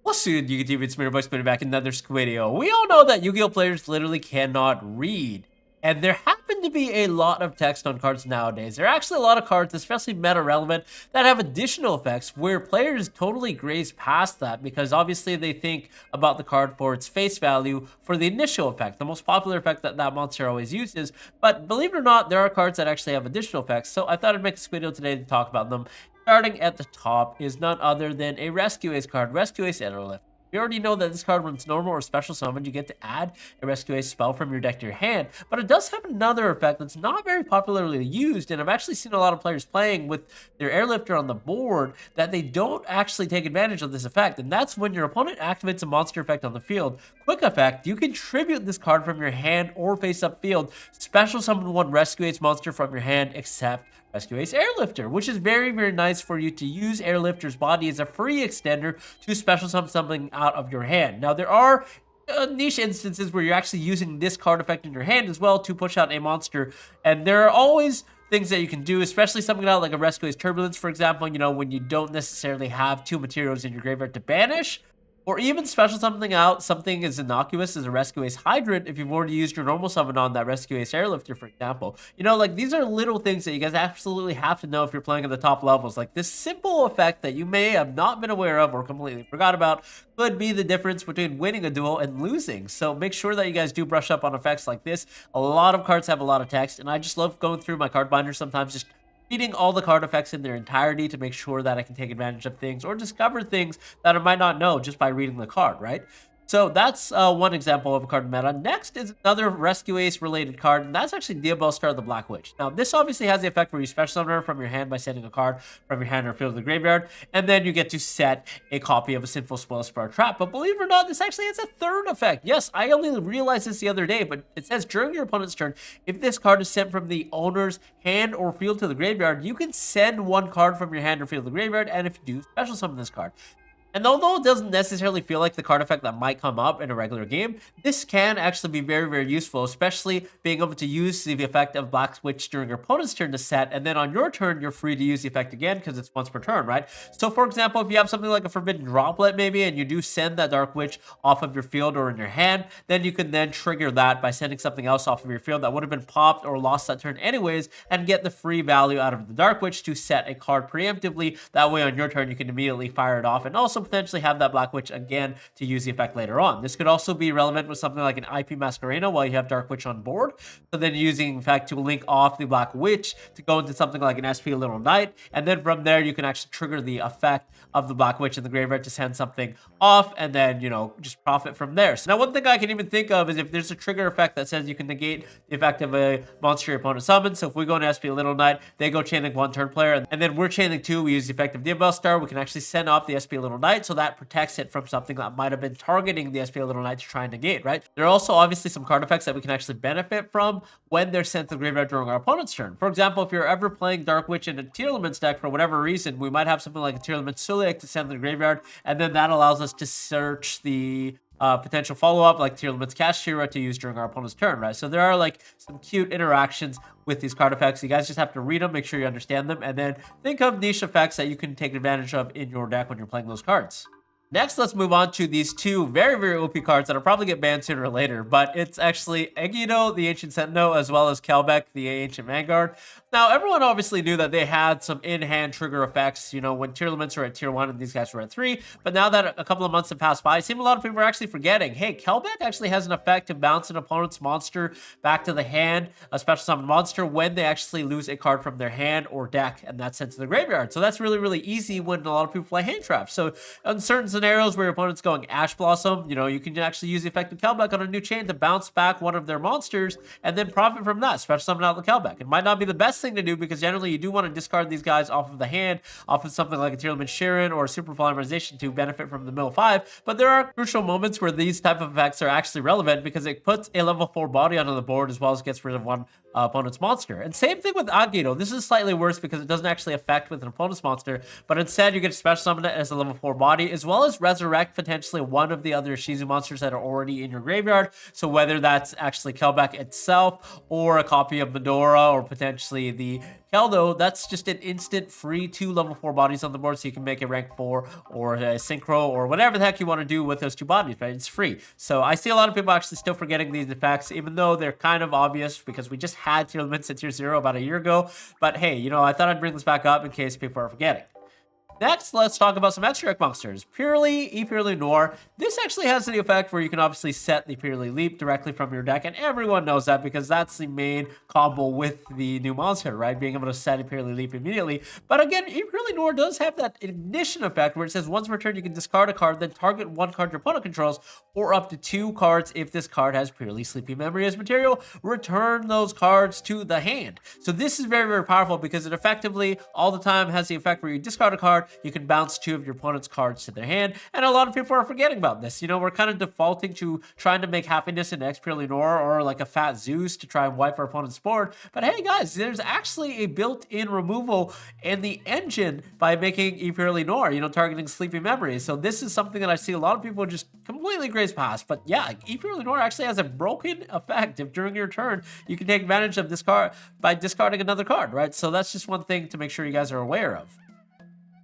What's good, Yu-Gi-Oh! TV? It's me, your voice, putting back another video. We all know that Yu-Gi-Oh! Players literally cannot read. And there happen to be a lot of text on cards nowadays. There are actually a lot of cards, especially meta relevant, that have additional effects where players totally graze past that because obviously they think about the card for its face value for the initial effect, the most popular effect that that monster always uses. But believe it or not, there are cards that actually have additional effects. So I thought I'd make this video today to talk about them. Starting at the top is none other than a Rescue Ace card, Rescue Ace Airlift. We already know that this card, when it's normal or special summoned, you get to add a Rescue Ace spell from your deck to your hand, but it does have another effect that's not very popularly used, and I've actually seen a lot of players playing with their Airlifter on the board that they don't actually take advantage of this effect, and that's when your opponent activates a monster effect on the field. Quick effect, you can tribute this card from your hand or face-up field, special summon one Rescue Ace monster from your hand, except Rescue Ace Airlifter, which is very, very nice for you to use Airlifter's body as a free extender to special summon something out of your hand. Now, there are niche instances where you're actually using this card effect in your hand as well to push out a monster, and there are always things that you can do, especially something out like a Rescue Ace Turbulence, for example, you know, when you don't necessarily have two materials in your graveyard to banish. Or even special something out, something as innocuous as a Rescue Ace Hydrant if you've already used your normal summon on that Rescue Ace Airlifter, for example. You know, like, these are little things that you guys absolutely have to know if you're playing at the top levels. Like, this simple effect that you may have not been aware of or completely forgot about could be the difference between winning a duel and losing. So make sure that you guys do brush up on effects like this. A lot of cards have a lot of text, and I just love going through my card binder sometimes, just reading all the card effects in their entirety to make sure that I can take advantage of things or discover things that I might not know just by reading the card, right? So that's one example of a card meta. Next is another Rescue Ace related card, and that's actually DIABELLSTAR the Black Witch. Now, this obviously has the effect where you special summon her from your hand by sending a card from your hand or field to the graveyard, and then you get to set a copy of a Sinful Spellspar Trap. But believe it or not, this actually has a third effect. Yes, I only realized this the other day, but it says during your opponent's turn, if this card is sent from the owner's hand or field to the graveyard, you can send one card from your hand or field to the graveyard, and if you do, special summon this card. And although it doesn't necessarily feel like the card effect that might come up in a regular game, this can actually be very, very useful, especially being able to use the effect of Black Witch during your opponent's turn to set, and then on your turn, you're free to use the effect again because it's once per turn, right? So for example, if you have something like a Forbidden Droplet maybe, and you do send that Dark Witch off of your field or in your hand, then you can then trigger that by sending something else off of your field that would have been popped or lost that turn anyways, and get the free value out of the Dark Witch to set a card preemptively. That way on your turn, you can immediately fire it off, and also potentially have that Black Witch again to use the effect later on. This could also be relevant with something like an IP Masquerena while you have Dark Witch on board. So then using, in fact, to link off the Black Witch to go into something like an SP Little Knight, and then from there you can actually trigger the effect of the Black Witch in the graveyard to send something off, and then, you know, just profit from there. So now one thing I can even think of is if there's a trigger effect that says you can negate the effect of a monster your opponent summons. So if we go into SP Little Knight, they go chaining one turn player, and then we're chaining two, we use the effect of DIABELLSTAR, we can actually send off the SP Little Knight, so that protects it from something that might have been targeting the SP Little Knight to try and negate, right? There are also obviously some card effects that we can actually benefit from when they're sent to the graveyard during our opponent's turn. For example, if you're ever playing Dark Witch in a Tearlaments deck for whatever reason, we might have something like a Tearlaments Sulic to send to the graveyard, and then that allows us to search the potential follow-up like Tearlaments Kashira to use during our opponent's turn, right? So there are like some cute interactions with these card effects. You guys just have to read them, make sure you understand them, and then think of niche effects that you can take advantage of in your deck when you're playing those cards. Next, let's move on to these two very, very OP cards that'll probably get banned sooner or later, but it's actually AGIDO, the Ancient Sentinel, as well as KELBEK, the Ancient Vanguard. Now, everyone obviously knew that they had some in-hand trigger effects, you know, when Tearlaments were at tier 1 and these guys were at 3, but now that a couple of months have passed by, it seems a lot of people are actually forgetting, hey, KELBEK actually has an effect to bounce an opponent's monster back to the hand, a special summon monster, when they actually lose a card from their hand or deck, and that's sent to the graveyard. So that's really, really easy when a lot of people play hand traps. So in certain scenarios where your opponent's going Ash Blossom, you know, you can actually use the effect of KELBEK on a new chain to bounce back one of their monsters and then profit from that, special summon out the KELBEK. It might not be the best thing to do because generally you do want to discard these guys off of the hand, off of something like a Tearlaments Sharon or a Super Polymerization to benefit from the mill 5, but there are crucial moments where these type of effects are actually relevant because it puts a level 4 body onto the board as well as gets rid of one opponent's monster. And same thing with AGIDO. This is slightly worse because it doesn't actually affect with an opponent's monster, but instead you get to special summon it as a level 4 body, as well as resurrect potentially one of the other Shizu monsters that are already in your graveyard. So whether that's actually KELBEK itself or a copy of Medora or potentially the Keldo, that's just an instant free 2 level 4 bodies on the board, so you can make a rank 4 or a synchro or whatever the heck you want to do with those 2 bodies, right? It's free. So I see a lot of people actually still forgetting these effects, even though they're kind of obvious because we just had tier limits at tier 0 about a year ago. But hey, you know, I thought I'd bring this back up in case people are forgetting. Next, let's talk about some extra deck monsters. EPURRELY NOIR. This actually has the effect where you can obviously set the EPURRELY Leap directly from your deck, and everyone knows that because that's the main combo with the new monster, right? Being able to set EPURRELY Leap immediately. But again, EPURRELY NOIR does have that ignition effect where it says once per turn you can discard a card, then target 1 card your opponent controls, or up to 2 cards if this card has EPURRELY Sleepy Memory as material. Return those cards to the hand. So this is very, very powerful because it effectively all the time has the effect where you discard a card, you can bounce 2 of your opponent's cards to their hand, and a lot of people are forgetting about this. You know, we're kind of defaulting to trying to make happiness in EPURRELY NOIR or like a fat Zeus to try and wipe our opponent's board. But hey guys, there's actually a built-in removal in the engine by making EPURRELY NOIR, you know, targeting Sleepy Memory. So this is something that I see a lot of people just completely graze past. But yeah, EPURRELY NOIR actually has a broken effect. If during your turn you can take advantage of this card by discarding another card, right? So that's just one thing to make sure you guys are aware of.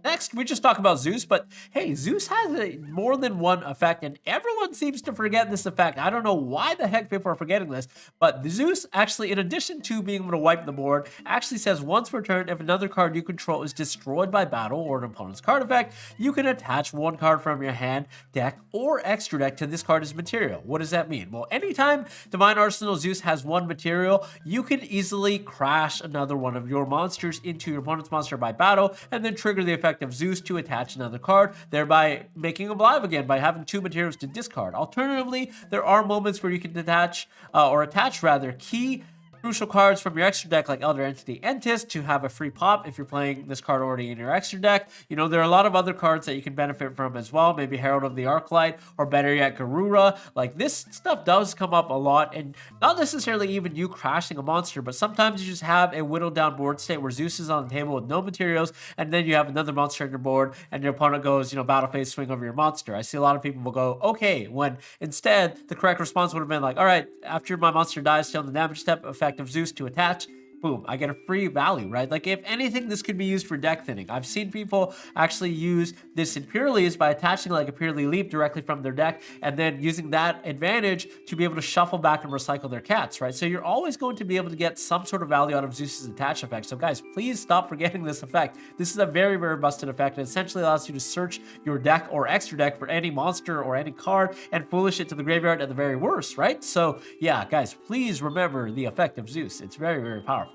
Next, we just talk about Zeus, but hey, Zeus has more than one effect, and everyone seems to forget this effect. I don't know why the heck people are forgetting this, but the Zeus actually, in addition to being able to wipe the board, actually says once per turn, if another card you control is destroyed by battle or an opponent's card effect, you can attach 1 card from your hand, deck, or extra deck to this card as material. What does that mean? Well, anytime Divine Arsenal Zeus has 1 material, you can easily crash another one of your monsters into your opponent's monster by battle, and then trigger the effect of Zeus to attach another card, thereby making him alive again by having 2 materials to discard. Alternatively, there are moments where you can attach key crucial cards from your extra deck like Elder Entity Entis to have a free pop if you're playing this card already in your extra deck. You know, there are a lot of other cards that you can benefit from as well, maybe Herald of the Arclight, or better yet, Garura. Like, this stuff does come up a lot, and not necessarily even you crashing a monster, but sometimes you just have a whittled down board state where Zeus is on the table with no materials, and then you have another monster on your board, and your opponent goes, you know, battle phase swing over your monster. I see a lot of people will go, okay, when instead the correct response would have been like, all right, after my monster dies, still in the damage step, effect of Zeus to attach, boom, I get a free value, right? Like, if anything, this could be used for deck thinning. I've seen people actually use this in Purrely's by attaching like a Purrely Leap directly from their deck and then using that advantage to be able to shuffle back and recycle their cats, right? So you're always going to be able to get some sort of value out of Zeus's attach effect. So guys, please stop forgetting this effect. This is a very, very busted effect. It essentially allows you to search your deck or extra deck for any monster or any card and foolish it to the graveyard at the very worst, right? So yeah, guys, please remember the effect of Zeus. It's very, very powerful.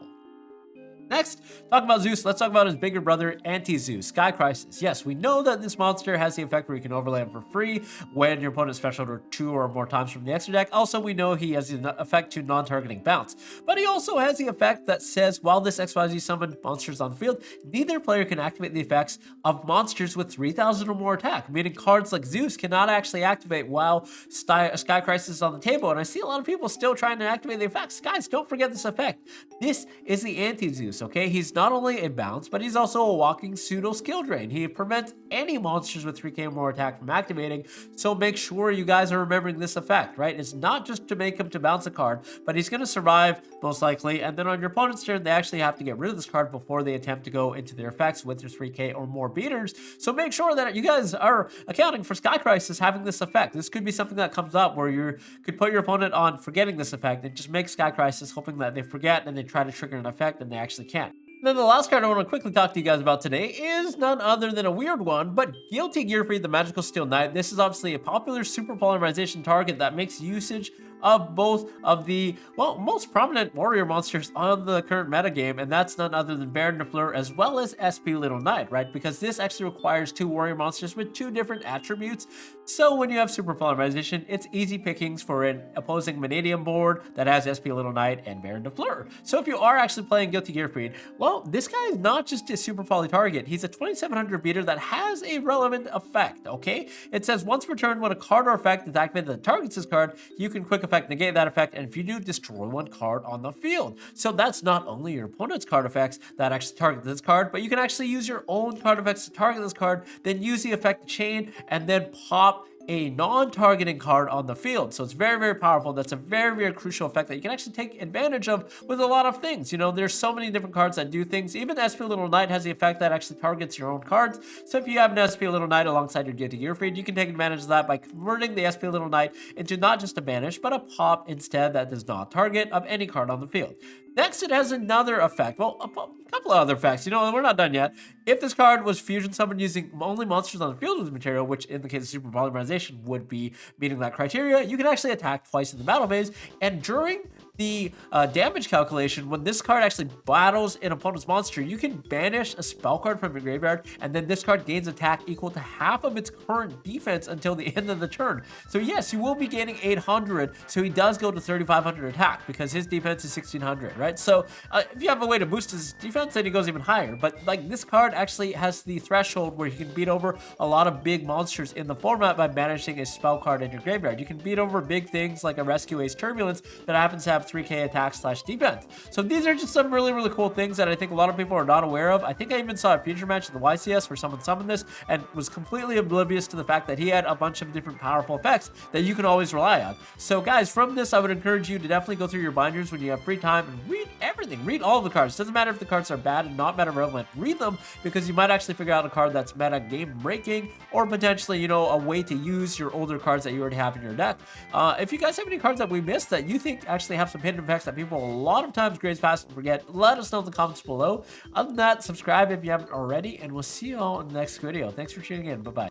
Next, talk about Zeus. Let's talk about his bigger brother, Anti-Zeus, Sky Crisis. Yes, we know that this monster has the effect where you can overlay him for free when your opponent special 2 or more times from the extra deck. Also, we know he has the effect to non-targeting bounce. But he also has the effect that says, while this XYZ summoned monsters on the field, neither player can activate the effects of monsters with 3,000 or more attack, meaning cards like Zeus cannot actually activate while Sky Crisis is on the table. And I see a lot of people still trying to activate the effects. Guys, don't forget this effect. This is the Anti-Zeus. Okay, he's not only a bounce, but he's also a walking pseudo skill drain. He prevents any monsters with 3k or more attack from activating, so make sure you guys are remembering this effect, right? It's not just to make him to bounce a card, but he's going to survive most likely, and then on your opponent's turn, they actually have to get rid of this card before they attempt to go into their effects with their 3k or more beaters. So make sure that you guys are accounting for Sky Crisis having this effect. This could be something that comes up where you could put your opponent on forgetting this effect and just make Sky Crisis, hoping that they forget and they try to trigger an effect and they actually can't. Then the last card I want to quickly talk to you guys about today is none other than a weird one, but GILTI-GEARFRIED, the Magical Steel Knight. This is obviously a popular super polymerization target that makes usage of both of the, well, most prominent warrior monsters on the current metagame, and that's none other than Baron de Fleur as well as SP Little Knight, right? Because this actually requires 2 warrior monsters with 2 different attributes. So when you have super polymerization, it's easy pickings for an opposing Vanadium board that has SP Little Knight and Baron de Fleur. So if you are actually playing GILTI-GEARFRIED, well, this guy is not just a super poly target. He's a 2700 beater that has a relevant effect, okay? It says once per turn when a card or effect is activated that targets this card, you can quick effect effect, negate that effect, and if you do, destroy one card on the field. So that's not only your opponent's card effects that actually target this card, but you can actually use your own card effects to target this card, then use the effect chain, and then pop a non-targeting card on the field. So it's very, very powerful. That's a very, very crucial effect that you can actually take advantage of with a lot of things. You know, there's so many different cards that do things. Even SP Little Knight has the effect that actually targets your own cards. So if you have an SP Little Knight alongside your GILTI-GEARFRIED, you can take advantage of that by converting the SP Little Knight into not just a banish, but a pop instead that does not target of any card on the field. Next, it has another effect. Well, a couple of other effects. You know, we're not done yet. If this card was fusion summoned using only monsters on the field with material, which in the case of Super Polymerization would be meeting that criteria, you can actually attack twice in the battle phase. And during the damage calculation, when this card actually battles an opponent's monster, you can banish a spell card from your graveyard, and then this card gains attack equal to half of its current defense until the end of the turn. So yes, you will be gaining 800, so he does go to 3,500 attack because his defense is 1,600, right? So if you have a way to boost his defense, then he goes even higher. But like this card actually has the threshold where you can beat over a lot of big monsters in the format by banishing a spell card in your graveyard. You can beat over big things like a Rescue Ace Turbulence that happens to have 3k attack / defense. So these are just some really, really cool things that I think a lot of people are not aware of. I think I even saw a future match in the YCS where someone summoned this and was completely oblivious to the fact that he had a bunch of different powerful effects that you can always rely on. So guys, from this, I would encourage you to definitely go through your binders when you have free time and read everything. Read all of the cards. Doesn't matter if the cards are bad and not meta relevant. Read them because you might actually figure out a card that's meta game breaking or potentially, you know, a way to use your older cards that you already have in your deck. If you guys have any cards that we missed that you think actually have some hidden effects that people a lot of times graze past and forget, let us know in the comments below. Other than that, subscribe if you haven't already, and we'll see you all in the next video. Thanks for tuning in. Bye-bye.